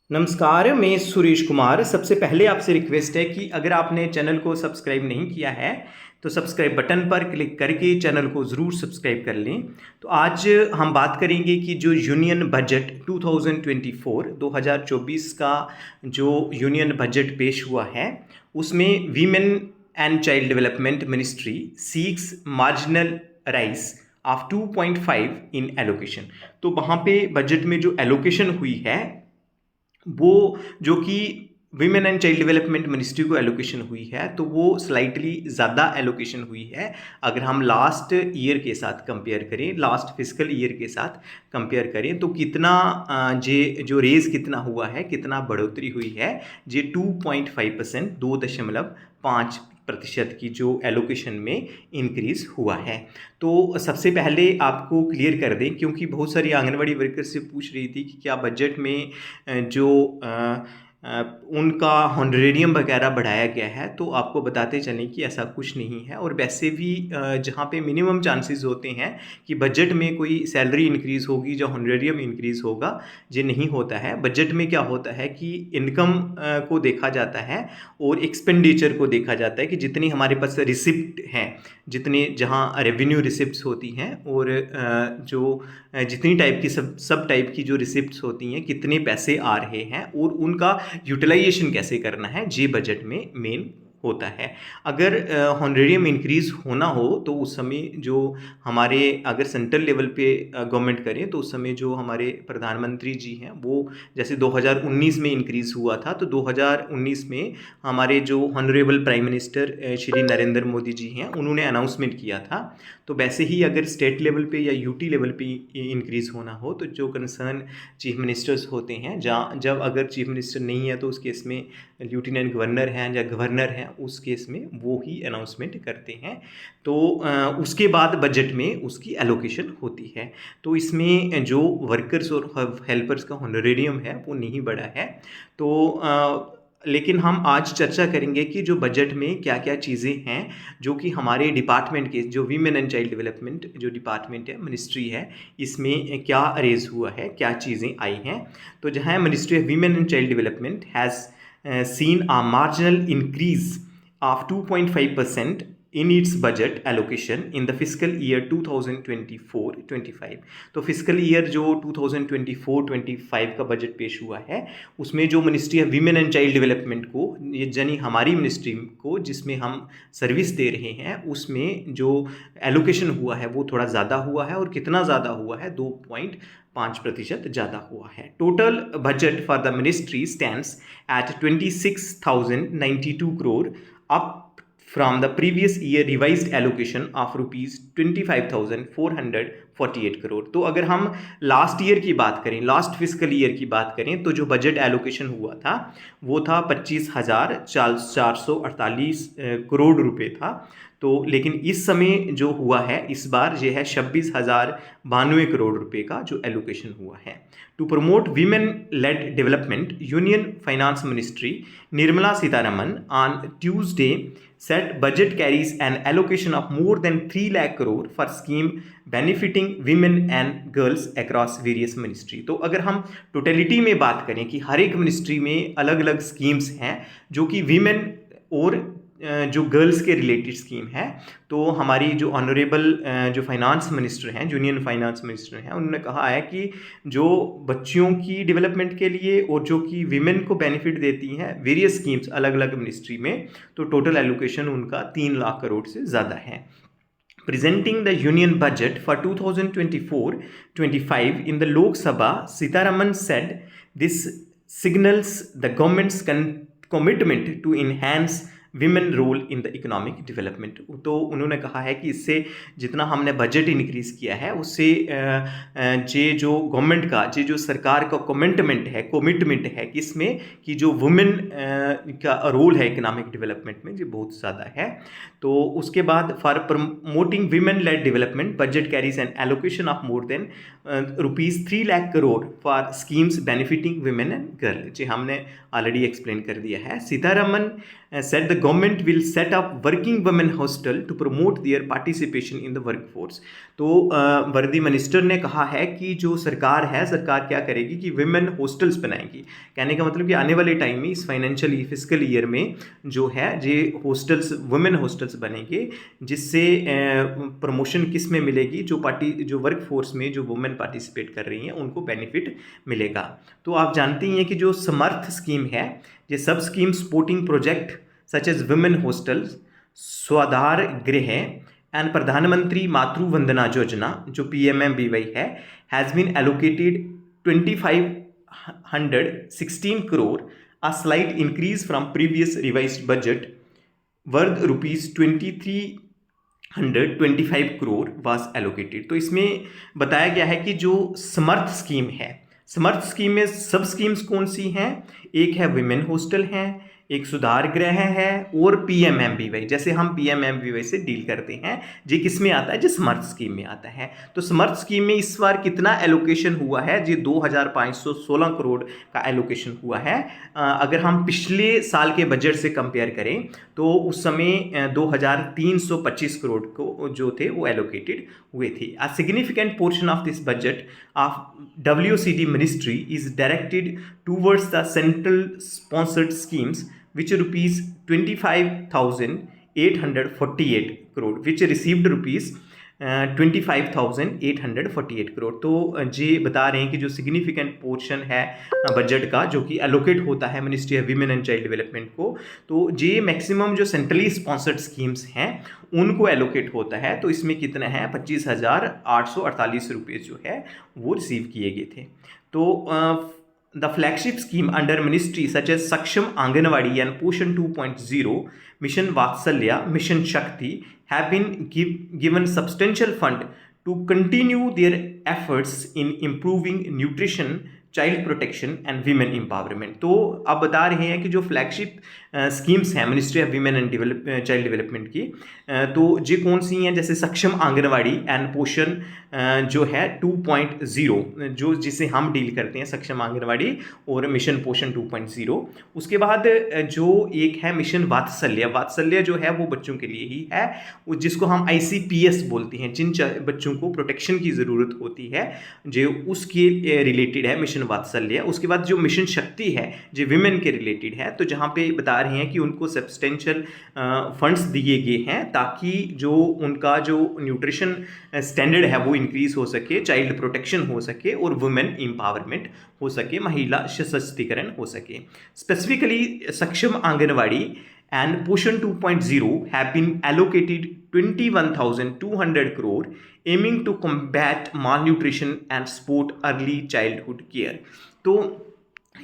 नमस्कार, मैं सुरेश कुमार। सबसे पहले आपसे रिक्वेस्ट है कि अगर आपने चैनल को सब्सक्राइब नहीं किया है तो सब्सक्राइब बटन पर क्लिक करके चैनल को ज़रूर सब्सक्राइब कर लें। तो आज हम बात करेंगे कि जो यूनियन बजट 2024 का जो यूनियन बजट पेश हुआ है उसमें women and child development ministry सीक्स marginal rise of 2.5 in allocation. तो वहाँ पे बजट में जो एलोकेशन हुई है वो जो कि women and child development ministry को एलोकेशन हुई है तो वो स्लाइटली ज़्यादा एलोकेशन हुई है अगर हम लास्ट ईयर के साथ कंपेयर करें, लास्ट फिजिकल ईयर के साथ कंपेयर करें तो कितना जे जो रेज कितना हुआ है, कितना बढ़ोतरी हुई है। जे 2.5% 2.5% की जो एलोकेशन में इंक्रीज़ हुआ है। तो सबसे पहले आपको क्लियर कर दें, क्योंकि बहुत सारी आंगनवाड़ी वर्कर से पूछ रही थी कि क्या बजट में जो उनका हॉनरेरियम वगैरह बढ़ाया गया है, तो आपको बताते चलें कि ऐसा कुछ नहीं है। और वैसे भी जहाँ पे मिनिमम चांसेस होते हैं कि बजट में कोई सैलरी इंक्रीज़ होगी, जो हॉनरेरियम इंक्रीज़ होगा, ये नहीं होता है। बजट में क्या होता है कि इनकम को देखा जाता है और एक्सपेंडिचर को देखा जाता है कि जितनी हमारे पास रिसिप्ट हैं, जितने जहाँ रेवेन्यू रिसिप्ट्स होती हैं और जो जितनी टाइप की सब टाइप की जो रिसिप्ट्स होती हैं, कितने पैसे आ रहे हैं और उनका यूटिलाइजेशन कैसे करना है, ये बजट में मेन होता है। अगर हॉनरेरियम इंक्रीज़ होना हो तो उस समय जो हमारे अगर सेंट्रल लेवल पे गवर्नमेंट करें तो उस समय जो हमारे प्रधानमंत्री जी हैं वो जैसे 2019 में इंक्रीज़ हुआ था, तो 2019 में हमारे जो honourable prime minister Shri Narendra Modi ji हैं उन्होंने अनाउंसमेंट किया था। तो वैसे ही अगर स्टेट लेवल पे या यूटी लेवल पे इंक्रीज़ होना हो तो जो कंसर्न चीफ मिनिस्टर्स होते हैं, जहाँ जब अगर चीफ मिनिस्टर नहीं है तो उस केस में लेफ्टिनेंट गवर्नर हैं या गवर्नर हैं, उस केस में वो ही अनाउंसमेंट करते हैं। तो उसके बाद बजट में उसकी एलोकेशन होती है। तो इसमें जो वर्कर्स और हेल्पर्स का हॉनरेरियम है वो नहीं बढ़ा है। तो लेकिन हम आज चर्चा करेंगे कि जो बजट में क्या क्या चीज़ें हैं जो कि हमारे डिपार्टमेंट के, जो वीमेन एंड चाइल्ड डेवलपमेंट जो डिपार्टमेंट है, मिनिस्ट्री है, इसमें क्या रेज हुआ है, क्या चीज़ें आई हैं। तो जहाँ ministry of women and child development has seen a marginal increase of 2.5% in its budget allocation in the fiscal year 2024-25। तो फिजिकल ईयर जो 2024-25 का बजट पेश हुआ है उसमें जो ministry of women and child development को, ये यानी हमारी मिनिस्ट्री को जिसमें हम सर्विस दे रहे हैं, उसमें जो एलोकेशन हुआ है वो थोड़ा ज़्यादा हुआ है। और कितना ज़्यादा हुआ है? 2.5% ज़्यादा हुआ है। Total budget for the ministry stands at 26,092 crore, up from the previous year revised allocation of rupees 25,448 crore. तो अगर हम लास्ट ईयर की बात करें, लास्ट फिजिकल ईयर की बात करें, तो जो बजट एलोकेशन हुआ था वो था 25,448 करोड़ रुपए था। तो लेकिन इस समय जो हुआ है इस बार ये है 26,092 करोड़ रुपए का जो एलोकेशन हुआ है। To promote women led development, union finance ministry Nirmala Sitharaman on Tuesday said budget carries an allocation of more than 3 lakh crore for scheme benefiting women and girls across various ministry। तो अगर हम टोटलिटी में बात करें कि हर एक मिनिस्ट्री में अलग अलग स्कीम्स हैं जो कि वीमेन और जो गर्ल्स के रिलेटेड स्कीम है, तो हमारी जो ऑनरेबल जो फाइनेंस मिनिस्टर हैं, यूनियन फाइनेंस मिनिस्टर हैं, उन्होंने कहा है कि जो बच्चियों की डेवलपमेंट के लिए और जो कि विमेन को बेनिफिट देती हैं वेरियस स्कीम्स अलग अलग मिनिस्ट्री में, तो टोटल एलोकेशन उनका 3 लाख करोड़ से ज़्यादा है। Presenting the union budget for 2024-25 in the Lok Sabha, Sitaraman said this signals the government's commitment to enhance women role in the economic development. तो उन्होंने कहा है कि इससे जितना हमने बजट इंक्रीज़ किया है उससे जे जो गवर्नमेंट का, जे जो सरकार का कमिटमेंट है किसमें, कि जो वुमेन का रोल है इकोनॉमिक डेवलपमेंट में, जो बहुत ज़्यादा है। तो उसके बाद for promoting women led development, budget carries an allocation of more than rupees 3 lakh crore for schemes benefiting women and girl, जो हमने ऑलरेडी एक्सप्लेन कर दिया है। Sitharaman said the government will set up working women hostel to promote their participation in the workforce. तो वर्दी minister ने कहा है कि जो सरकार है, सरकार क्या करेगी कि विमेन हॉस्टल्स बनाएगी। कहने का मतलब कि आने वाले टाइम में, इस फाइनेंशियल फिजिकल ईयर में जो है ये हॉस्टल्स, वुमेन हॉस्टल्स बनेंगे, जिससे प्रमोशन किस में मिलेगी, जो वर्क फोर्स में जो वुमेन पार्टिसिपेट कर रही हैं उनको बेनिफिट मिलेगा। तो आप जानते ही हैं कि जो समर्थ स्कीम है, ये सब scheme supporting project such as women hostels, Swadhar Griha and Pradhan Mantri Matru Vandana Yojana जो PMMBY है, has been allocated 2516 crore, a slight increase from previous revised budget worth rupees 2325 crore was allocated। तो इसमें बताया गया है कि जो समर्थ स्कीम है, समर्थ स्कीम में सब स्कीम्स कौन सी हैं? एक है विमेन हॉस्टल है, एक सुधार गृह है और PMMBY। जैसे हम PMMBY से डील करते हैं, जी किस में आता है? जो समर्थ स्कीम में आता है। तो समर्थ स्कीम में इस बार कितना एलोकेशन हुआ है? जी 2516 करोड़ का एलोकेशन हुआ है। अगर हम पिछले साल के बजट से कंपेयर करें तो उस समय 2325 करोड़ को जो थे वो एलोकेटेड हुए थे। A significant portion of this budget of WCD ministry is directed towards the central sponsored schemes which rupees 25,848 crore which received rupees 25,848 crore. तो ये बता रहे हैं कि जो सिग्निफिकेंट पोर्शन है बजट का जो कि एलोकेट होता है ministry of women and child development को, तो ये मैक्सिमम जो सेंट्रली स्पॉन्सर्ड स्कीम्स हैं उनको एलोकेट होता है। तो इसमें कितना है? 25,848 रुपये जो है वो रिसीव किए गए थे। तो the flagship scheme under ministry such as Saksham Anganwadi and Poshan 2.0, Mission Vatsalya, Mission Shakti have been given substantial fund to continue their efforts in improving nutrition, child protection and women empowerment. तो अब बता रहे हैं कि जो flagship schemes हैं ministry of women and child development की, तो ये कौन सी हैं? जैसे सक्षम आंगनवाड़ी एंड पोषण जो है 2.0, जो जिसे हम डील करते हैं, सक्षम आंगनवाड़ी और मिशन पोषण 2.0। उसके बाद जो एक है मिशन वात्सल्य, वात्सल्य जो है वो बच्चों के लिए ही है, जिसको हम ICPS बोलते हैं, जिन बच्चों को प्रोटेक्शन की ज़रूरत होती है जो उसके रिलेटेड है मिशन वात्सल्य। उसके बाद जो मिशन शक्ति है जो विमेन के रिलेटेड है, तो जहाँ पे बता रहे हैं कि उनको सब्सटेंशियल फंड्स दिए गए हैं ताकि जो उनका जो न्यूट्रिशन स्टैंडर्ड है वो इंक्रीज हो सके, चाइल्ड प्रोटेक्शन हो सके और वुमेन एम्पावरमेंट हो सके, महिला सशक्तिकरण हो सके। स्पेसिफिकली सक्षम anganwadi and Poshan 2.0 have been allocated 21,200 crore aiming to combat malnutrition and support early childhood care। तो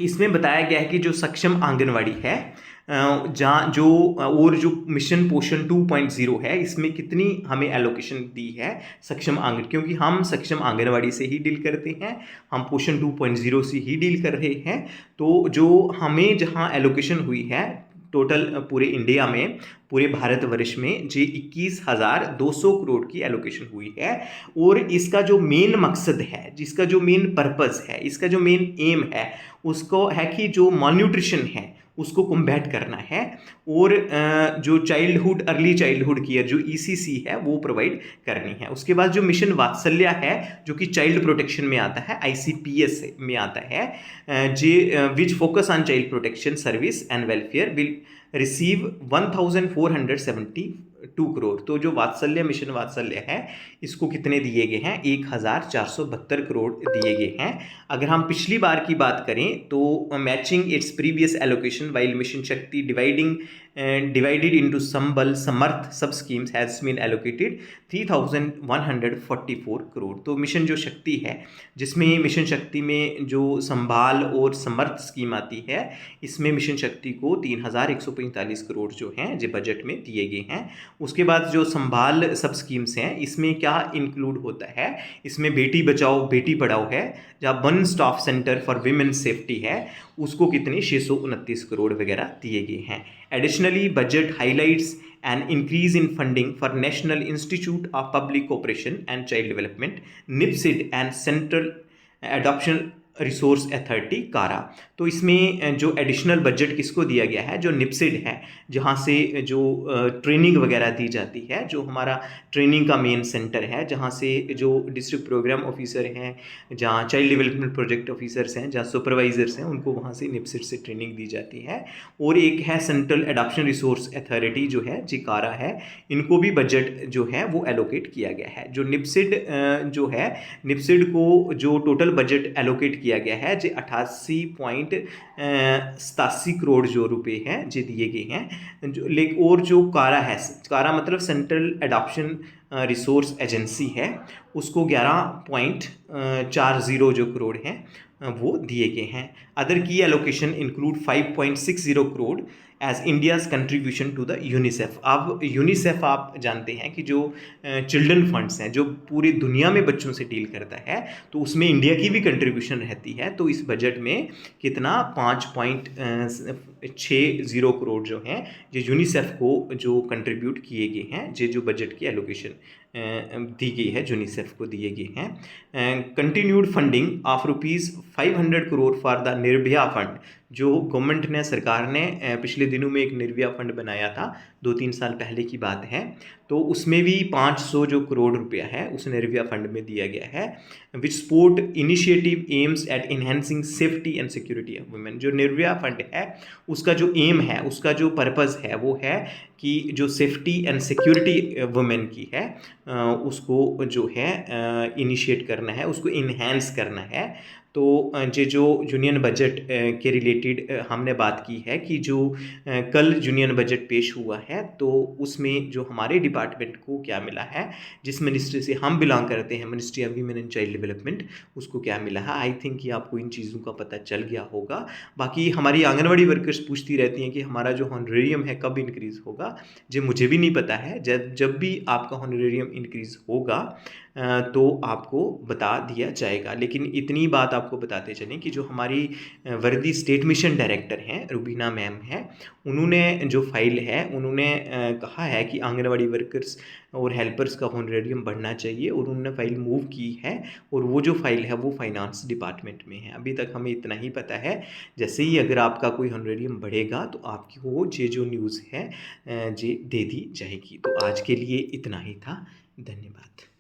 इसमें बताया गया है कि जो सक्षम आंगनवाड़ी है जहाँ जो और जो मिशन पोषण 2.0 है, इसमें कितनी हमें एलोकेशन दी है सक्षम आंगन, क्योंकि हम सक्षम आंगनवाड़ी से ही डील करते हैं, हम पोषण 2.0 से ही डील कर रहे हैं। तो जो हमें जहाँ एलोकेशन हुई है टोटल पूरे इंडिया में, पूरे भारतवर्ष में जी 21,200 करोड़ की एलोकेशन हुई है। और इसका जो मेन मकसद है, जिसका जो मेन पर्पस है, इसका जो मेन एम है, उसको है कि जो malnutrition है उसको कम्बैट करना है और जो चाइल्डहुड अर्ली चाइल्डहुड केयर जो ECC है वो प्रोवाइड करनी है। उसके बाद जो मिशन वात्सल्य है जो कि चाइल्ड प्रोटेक्शन में आता है, ICPS में आता है, which focus on child protection service and welfare will receive 1,472 crore. तो जो वात्सल्य मिशन वात्सल्य है इसको कितने दिए गए हैं? 1,472 करोड़ दिए गए हैं। अगर हम पिछली बार की बात करें तो matching its previous allocation while mission Shakti divided into Sambal Samarth sub schemes has been allocated 3,144 crore. तो मिशन जो शक्ति है, जिसमें मिशन शक्ति में जो संभाल और समर्थ स्कीम आती है, इसमें मिशन शक्ति को 3,145 करोड़ जो हैं जो बजट में दिए गए हैं। उसके बाद जो संभाल सब स्कीम्स हैं इसमें क्या इंक्लूड होता है? इसमें बेटी बचाओ बेटी पढ़ाओ है, जहाँ one stop centre for women safety है, उसको कितने 629 करोड़ वगैरह दिए गए हैं। Additionally budget highlights an increase in funding for national institute of public cooperation and child development NIPSID and central resource authority कारा। तो इसमें जो एडिशनल बजट किसको दिया गया है, जो निप्सिड है, जहाँ से जो ट्रेनिंग वगैरह दी जाती है, जो हमारा ट्रेनिंग का मेन सेंटर है, जहाँ से जो डिस्ट्रिक्ट प्रोग्राम ऑफिसर हैं, जहाँ चाइल्ड डेवलपमेंट प्रोजेक्ट ऑफिसर्स हैं, जहाँ सुपरवाइजर्स हैं, उनको वहाँ से निप्सिड से ट्रेनिंग दी जाती है। और एक है सेंट्रल एडॉप्शन रिसोर्स अथॉरिटी जो है, जिकारा है, इनको भी बजट जो है वो एलोकेट किया गया है। जो निप्सिड जो है, निप्सिड को जो टोटल बजट एलोकेट किया गया है जो 88.87 करोड़ जो रुपए हैं जो दिए गए हैं। जो और जो कारा है, कारा मतलब सेंट्रल एडॉप्शन रिसोर्स एजेंसी है, उसको 11.40 जो करोड़ हैं वो दिए गए हैं। अदर की allocation include 5.60 crore as India's contribution to the UNICEF. अब यूनिसेफ आप जानते हैं कि जो चिल्ड्रन फंड्स हैं, जो पूरी दुनिया में बच्चों से डील करता है, तो उसमें इंडिया की भी कंट्रीब्यूशन रहती है। तो इस बजट में कितना 5.60 करोड़ जो हैं जो यूनिसेफ को जो कंट्रीब्यूट किए गए हैं, जो बजट की एलोकेशन दी गई है, यूनिसेफ को दिए गए हैं। Continued funding of ₹500 crore for the Nirbhaya fund. जो गवर्नमेंट ने, सरकार ने पिछले दिनों में एक निर्भया फंड बनाया था, 2-3 साल पहले की बात है, तो उसमें भी 500 जो करोड़ रुपया है उस निर्भया फंड में दिया गया है। विच support initiative aims at enhancing safety and security of women. जो निर्भया फंड है उसका जो एम है, उसका जो पर्पज़ है वो है कि जो सेफ्टी एंड सिक्योरिटी वुमेन की है उसको जो है इनिशिएट करना है, उसको इन्हेंस करना है। तो जो यूनियन बजट के रिलेटेड हमने बात की है कि जो कल यूनियन बजट पेश हुआ है, तो उसमें जो हमारे डिपार्टमेंट को क्या मिला है, जिस मिनिस्ट्री से हम बिलोंग करते हैं, ministry of women and child development, उसको क्या मिला है। आई थिंक कि आपको इन चीज़ों का पता चल गया होगा। बाकी हमारी आंगनवाड़ी वर्कर्स पूछती रहती हैं कि हमारा जो हॉनरेरियम है कब इंक्रीज़ होगा। जो मुझे भी नहीं पता है, जब भी आपका हॉनरेरियम इंक्रीज़ होगा तो आपको बता दिया जाएगा। लेकिन इतनी बात आपको बताते चलें कि जो हमारी वर्दी स्टेट मिशन डायरेक्टर हैं, रुबीना मैम हैं, उन्होंने जो फाइल है, उन्होंने कहा है कि आंगनवाड़ी वर्कर्स और हेल्पर्स का हॉनरेरियम बढ़ना चाहिए, और उन्होंने फाइल मूव की है, और वो जो फाइल है वो फाइनेंस डिपार्टमेंट में है। अभी तक हमें इतना ही पता है। जैसे ही अगर आपका कोई हॉनरेरियम बढ़ेगा तो आपको ये जो न्यूज़ है ये दे दी जाएगी। तो आज के लिए इतना ही था। धन्यवाद।